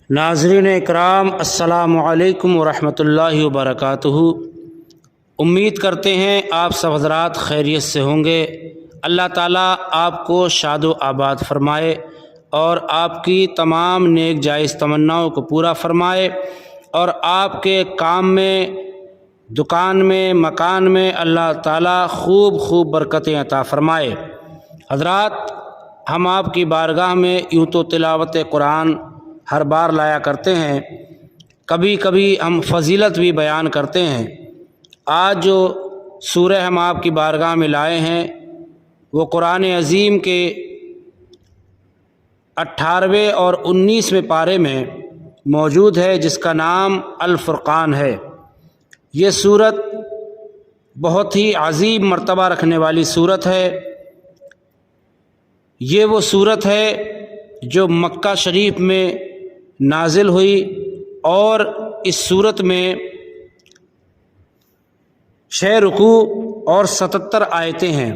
ناظرین اکرام، السلام علیکم ورحمۃ اللہ وبرکاتہ۔ امید کرتے ہیں آپ سب حضرات خیریت سے ہوں گے۔ اللہ تعالیٰ آپ کو شاد و آباد فرمائے اور آپ کی تمام نیک جائز تمناؤں کو پورا فرمائے، اور آپ کے کام میں، دکان میں، مکان میں اللہ تعالیٰ خوب برکتیں عطا فرمائے۔ حضرات، ہم آپ کی بارگاہ میں یوں تو تلاوت قرآن ہر بار لایا کرتے ہیں، کبھی کبھی ہم فضیلت بھی بیان کرتے ہیں۔ آج جو سورہ ہم آپ کی بارگاہ میں لائے ہیں وہ قرآن عظیم کے 18ویں اور 19ویں پارے میں موجود ہے، جس کا نام الفرقان ہے۔ یہ سورت بہت ہی عظیم مرتبہ رکھنے والی سورت ہے۔ یہ وہ سورت ہے جو مکہ شریف میں نازل ہوئی، اور اس سورت میں 6 رکوع اور 77 آیتیں ہیں۔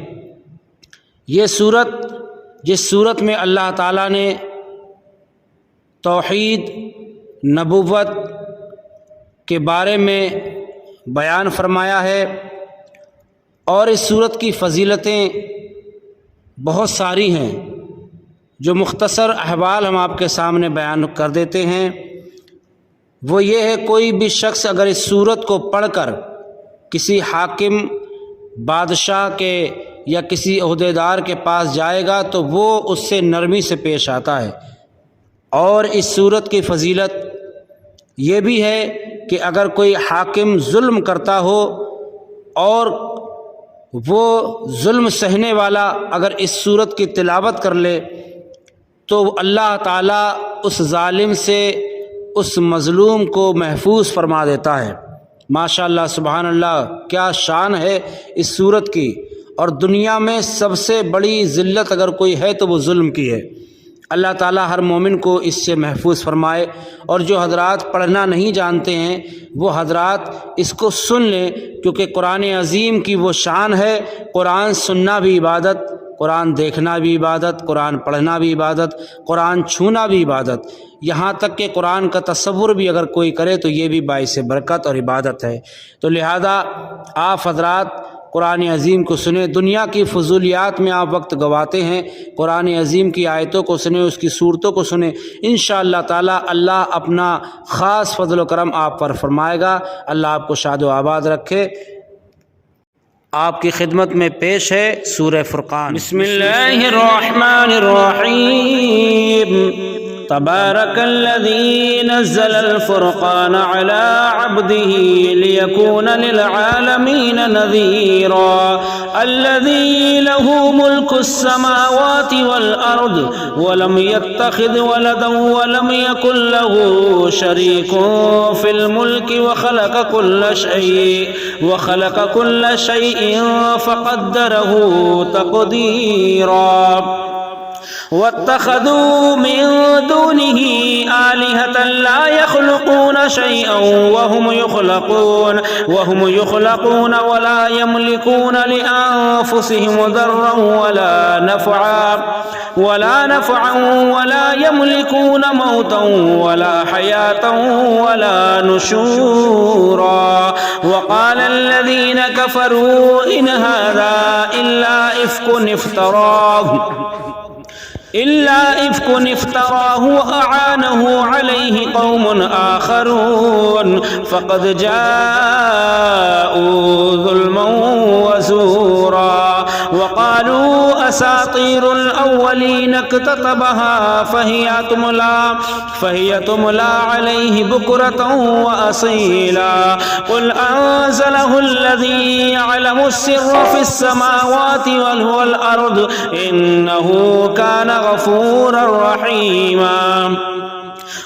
یہ سورت، جس سورت میں اللہ تعالیٰ نے توحید، نبوت کے بارے میں بیان فرمایا ہے، اور اس سورت کی فضیلتیں بہت ساری ہیں، جو مختصر احوال ہم آپ کے سامنے بیان کر دیتے ہیں۔ وہ یہ ہے، کوئی بھی شخص اگر اس سورت کو پڑھ کر کسی حاکم، بادشاہ کے یا کسی عہدیدار کے پاس جائے گا تو وہ اس سے نرمی سے پیش آتا ہے۔ اور اس سورت کی فضیلت یہ بھی ہے کہ اگر کوئی حاکم ظلم کرتا ہو اور وہ ظلم سہنے والا اگر اس سورت کی تلاوت کر لے تو اللہ تعالیٰ اس ظالم سے اس مظلوم کو محفوظ فرما دیتا ہے۔ ماشاءاللہ، سبحان اللہ، کیا شان ہے اس سورت کی۔ اور دنیا میں سب سے بڑی ذلت اگر کوئی ہے تو وہ ظلم کی ہے۔ اللہ تعالیٰ ہر مومن کو اس سے محفوظ فرمائے۔ اور جو حضرات پڑھنا نہیں جانتے ہیں وہ حضرات اس کو سن لیں، کیونکہ قرآن عظیم کی وہ شان ہے۔ قرآن سننا بھی عبادت، قرآن دیکھنا بھی عبادت، قرآن پڑھنا بھی عبادت، قرآن چھونا بھی عبادت، یہاں تک کہ قرآن کا تصور بھی اگر کوئی کرے تو یہ بھی باعث برکت اور عبادت ہے۔ تو لہذا آپ حضرات قرآن عظیم کو سنیں۔ دنیا کی فضولیات میں آپ وقت گواتے ہیں، قرآن عظیم کی آیتوں کو سنیں، اس کی صورتوں کو سنیں۔ انشاءاللہ تعالی اللہ اپنا خاص فضل و کرم آپ پر فرمائے گا۔ اللہ آپ کو شاد و آباد رکھے۔ آپ کی خدمت میں پیش ہے سورہ فرقان۔ بسم اللہ الرحمن الرحیم۔ تبارک الذی نزل الفرقان علی عبده لیکون للعالمین نذیرا الذی له ملک السماوات والارض ولم يتخذ ولدا ولم يكن له شریک فی الملک وخلق كل شیء فقدره تقدیرا واتخذوا من دونه آلهة لا يخلقون شيئا وهم يخلقون ولا يملكون لأنفسهم ضرا ولا نفعا ولا يملكون موتا ولا حياة ولا نشورا وقال الذين كفروا إن هذا إلا إفك افتراه وأعانه عليه قوم آخرون فقد جاءوا ظلما وزورا وقالوا أساطير الأولين اكتتبها فهي تملى عليه بكرة وأصيلا قل أنزله الذي يعلم السر في السماوات والأرض إنه كان غفورا رحيما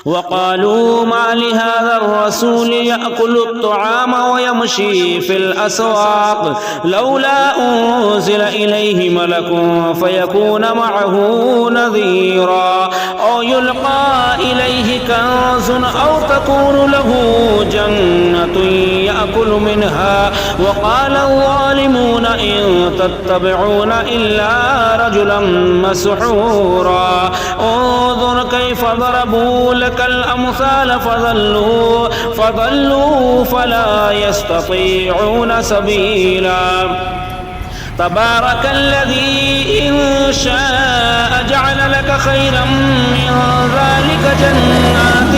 وقالوا ما لهذا الرسول يأكل الطعام ويمشي في الأسواق لولا أنزل إليه ملك فيكون معه نذيرا أو يلقى إليه كنز أو تكون له جنة يأكل منها وقال الظالمون إن تتبعون إلا رجلا مسحورا انظر كيف ضربوا لك تلك الأمثال فضلوا فلا يستطيعون سبيلا. تبارك الذي إن شاء جعل لك خيرا من ذلك جنات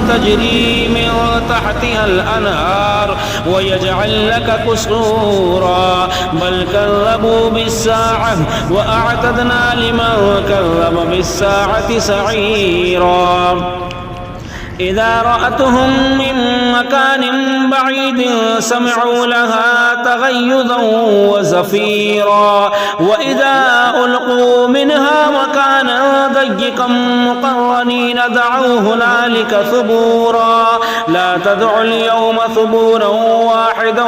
تجري من تحتها الأنهار ويجعل لك قصورا، بل كذبوا بالساعة وأعتدنا لمن كذب بالساعة سعيرا. إذا رأتهم من مكان بعيد سمعوا لها تغيظا وزفيرا، وإذا ألقوا منها مكانا ضيقا مقرنين دعوا هنالك ثبورا. لا تدعوا اليوم ثبورا واحدا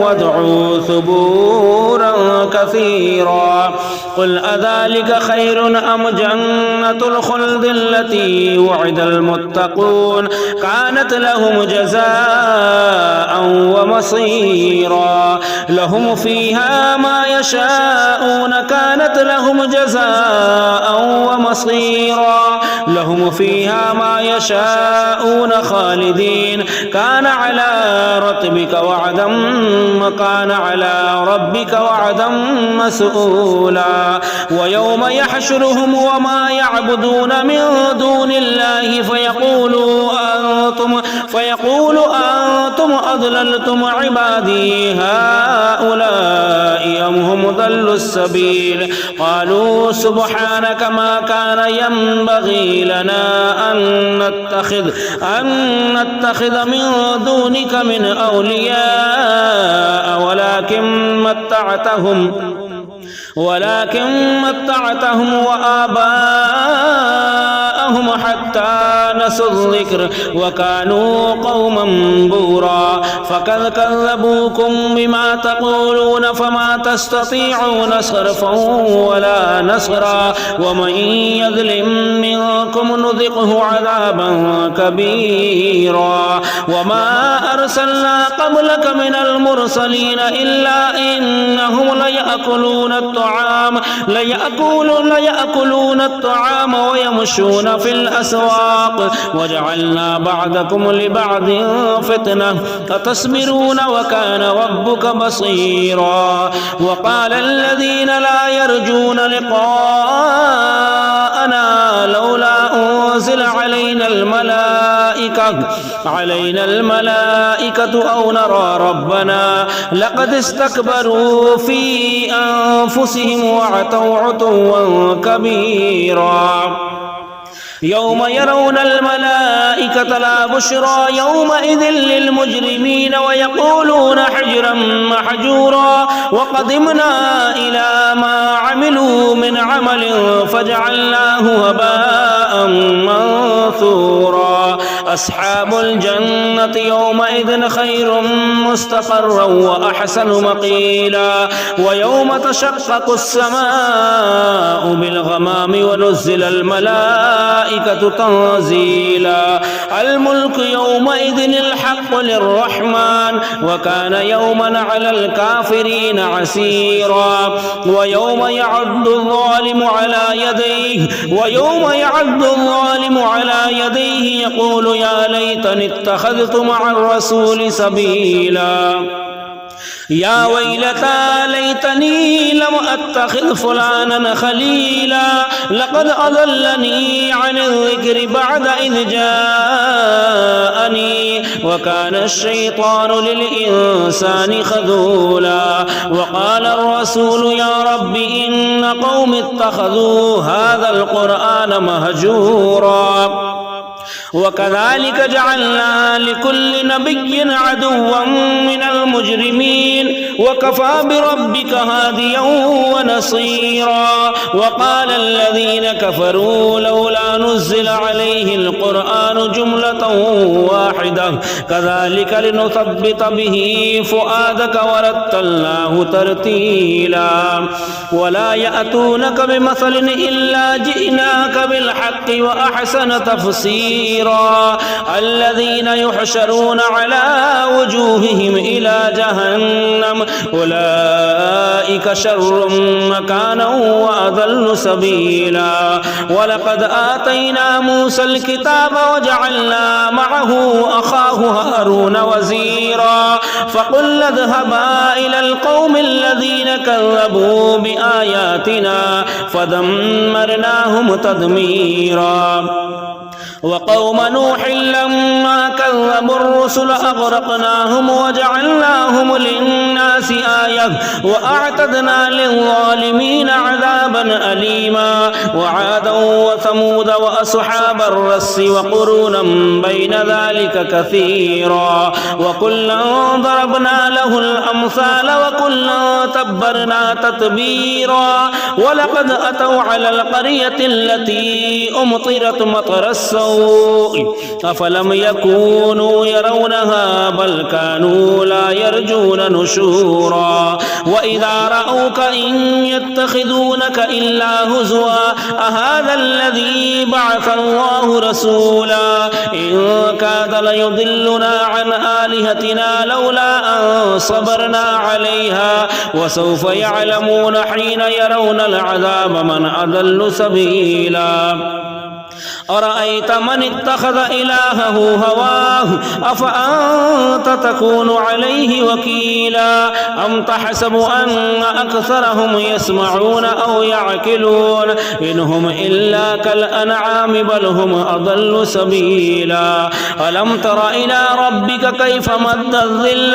وادعوا ثبورا كثيرا. قل أذلك خير أم جنة الخلد التي وعد المتقون كانت لهم جزاء ومصيرا. لهم فيها ما يشاءون كانت لهم جزاء ومصيرا. لهم فيها ما يشاءون خالدين كان على ربك وعدا مسؤولا. ويوم يحشرهم وما يعبدون من دون الله فيقول أنتم أضللتم عبادي هؤلاء أم هم ضلوا السبيل. قالوا سبحانك ما كان ينبغي لنا أن نتخذ من دونك من أولياء ولكن متعتهم وآباءهم حتى نسوا الذكر وكانوا قوما بورا. فقد كذبوكم بما تقولون فما تستطيعون صرفا ولا نصرا. ومن يظلم منكم نذقه عذابا كبيرا. وما أرسلنا قبلك من المرسلين إلا إنهم ليأكلون الطعام ويمشون في الأسواق وجعلنا بعضكم لبعض فتنة أتصبرون وكان ربك بصيرا. وقال الذين لا يرجون لقاءنا لولا أنزل علينا الملائكة أو نرى ربنا لقد استكبروا في أنفسهم وعتوا عتوا كبيرا. يوم يرون الملائكة لا بشرى يومئذ للمجرمين ويقولون حجرا محجورا. وقدمنا إلى ما عملوا من عمل فجعلناه هباء منثورا. أصحاب الجنة يومئذ خير مستقرا وأحسن مقيلا. ويوم تشقق السماء بالغمام ونزل الملائكة تنزيلا. الملك يومئذ الحق للرحمن وكان يوما على الكافرين عسيرا. ويوم يعض الظالم على يديه يقول يا ليتني اتخذت مع الرسول سبيلا. يا ويلتى ليتني لم أتخذ فلانا خليلا لقد أضلني عن الذكر بعد إذ جاءني وكان الشيطان للإنسان خذولا. وقال الرسول يا رب إن قوم اتخذوا هذا القرآن مهجورا. وكذلك جعلنا لكل نبي عدوا من المجرمين وكفى بربك هاديا ونصيرا. وقال الذين كفروا لولا نزل عليه القرآن جملة واحدة كذلك لنثبت به فؤادك ورتلناه ترتيلا. ولا يأتونك بمثل إلا جئناك بالحق وأحسن تفسيرا. الذين يحشرون على وجوههم إلى جهنم أولئك شر مكانا وأضل سبيلا ولقد آتينا موسى الكتاب وجعلنا معه أخاه هارون وزيرا فقلنا اذهبا إلى القوم الذين كذبوا بآياتنا فدمرناهم تدميرا وقوم نوح لما كذبوا الرسل أغرقناهم وجعلناهم للناس آية وأعتدنا للظالمين عذابا أليما وعادا وثمود وأصحاب الرس وقرونا بين ذلك كثيرا وكلا ضربنا له الأمثال وكلا تبرنا تتبيرا ولقد أتوا على القرية التي أمطرت مطر السوء أفلم يكونوا يرونها بل كانوا لا يرجون نشورا وإذا رأوك إن يتخذونك إلا هزوا أهذا الذي بعث الله رسولا إن كاد ليضلنا عن آلهتنا لولا أن صبرنا عليها وسوف يعلمون حين يرون العذاب من أضل سبيلا أرأيت من اتخذ إلهه هواه أفأنت تكون عليه وكيلا أم تحسب أن أكثرهم يسمعون أو يعقلون إن هم إلا كالأنعام بل هم أضل سبيلا ألم تر إلى ربك كيف مد الظل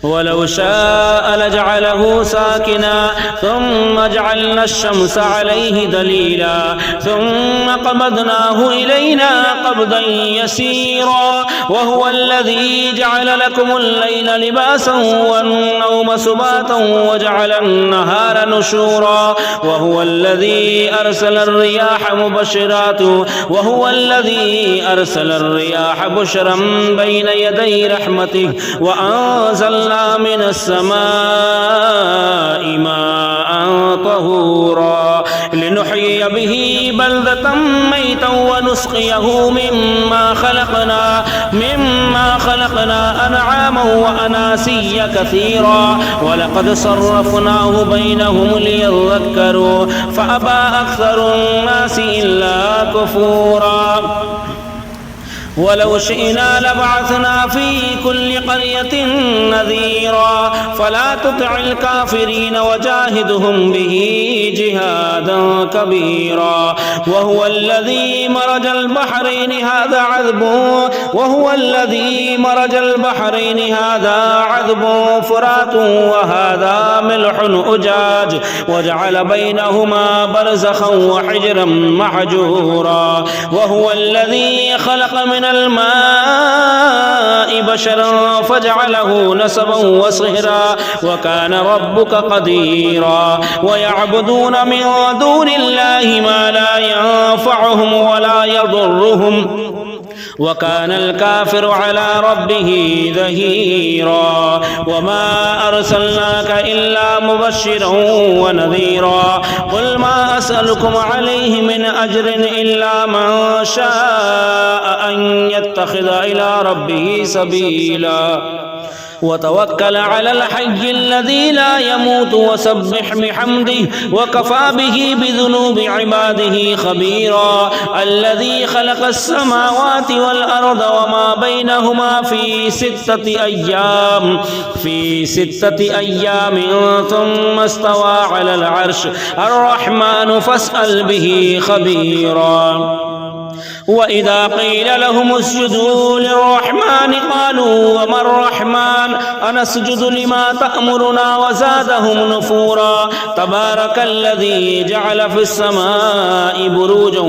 ولو شاء لجعله ساكنا ثم جعلنا الشمس عليه دليلا ثم قبضناه إلينا قبضا يسيرا وهو الذي جعل لكم الليل لباسا والنوم سباتا وجعل النهار نشورا وهو الذي أرسل الرياح بشرا بين يدي رحمته وأنزلنا من السماء ماء طهورا لنحيي به بلدة ميتا ونسقيه مما خلقنا أنعاما وأناسيا كثيرا ولقد صرفناه بينهم ليذكروا فأبى أكثر الناس إلا كفورا ولو شئنا لبعثنا في كل قرية نذيرا فلا تطع الكافرين وجاهدهم به جهادا كبيرا وهو الذي مرج البحرين هذا عذب فرات وهذا ملح أجاج وجعل بينهما برزخا وحجرا محجورا وهو الذي خلق من الماء بشرا فجعله نسبا وصهرا وكان ربك قديرا ويعبدون من دون الله ما لا ينفعهم ولا يضرهم وكان الكافر على ربه ظهيرا وما أرسلناك إلا مبشرا ونذيرا قل ما أسألكم عليه من أجر إلا من شاء أن يتخذ إلى ربه سبيلا وتوكل على الحي الذي لا يموت وسبح بحمده وكفى به بذنوب عباده خبيرا الذي خلق السماوات والأرض وما بينهما في ستة أيام ثم استوى على العرش الرحمن فاسأل به خبيرا وإذا قيل لهم اسجدوا للرحمن قالوا وما الرحمن أنسجد لما تأمرنا وزادهم نفورا تبارك الذي جعل في السماء بروجا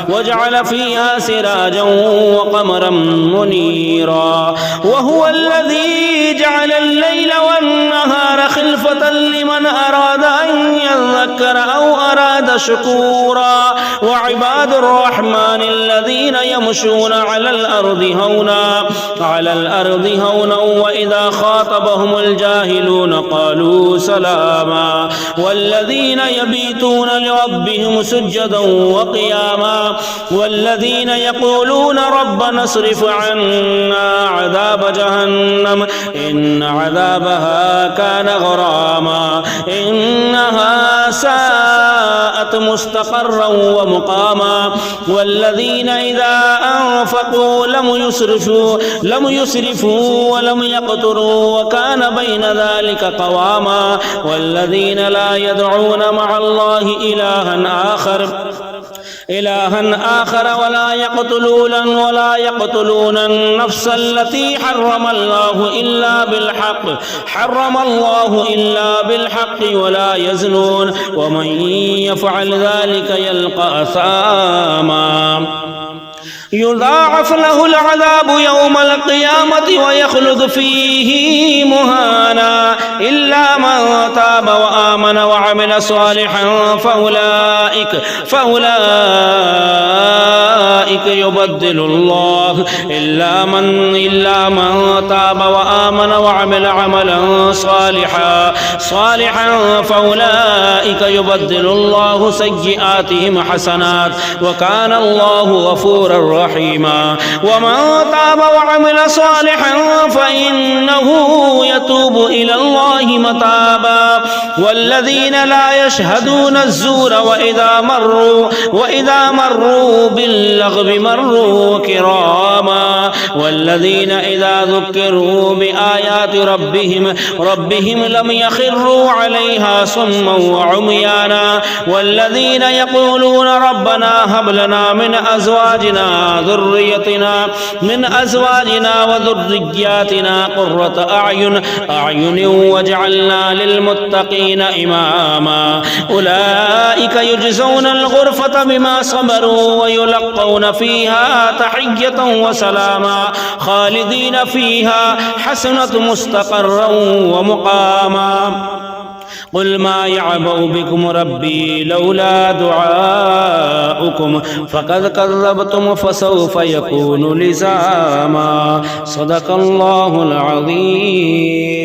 وجعل فيها سراجا وقمرا منيرا وهو الذي جعل الليل والنهار خلفة لمن أراد أن يذكر أو أراد شكورا وعباد الرحمن الذين يمشون على الأرض هونا وإذا خاطبهم الجاهلون قالوا سلاما والذين يبيتون لربهم سجدا وقياما والذين يقولون ربنا اصرف عنا عذاب جهنم إن عذابها كان غراما إنها ساءت مستقرا ومقاما والذين إذا أنفقوا لم يسرفوا ولم يقتروا وكان بين ذلك قواما والذين لا يدعون مع الله إلها آخر ولا يقتلون النفس التي حرم الله إلا بالحق ولا يزنون ومن يفعل ذلك يلقى أثاما يضاعف له العذاب يوم القيامة ويخلد فيه مهانا إلا من تاب وآمن وعمل صالحا فأولئك يبدل الله إلا من تاب وآمن وعمل عملا صالحا فأولئك يبدل الله سيئاتهم حسنات وكان الله غفورا رحيما ومن تاب وعمل صالحا فإنه يتوب إلى الله متابا والذين لا يشهدون الزور وإذا مروا باللغو مروا كراما والذين إذا ذكروا بآيات ربهم لم يخروا عليها صما وعميانا والذين يقولون ربنا هب لنا من أزواجنا وذرياتنا قرة أعين واجعلنا للمتقين إماما أولئك يجزون الغرفة بما صبروا ويلقون فيها تحية وسلاما خالدين فيها حسنت مستقرا ومقاما قل ما يعبأ بكم ربي لولا دعاؤكم فقد كذبتم فسوف يكون لزاما صدق الله العظيم.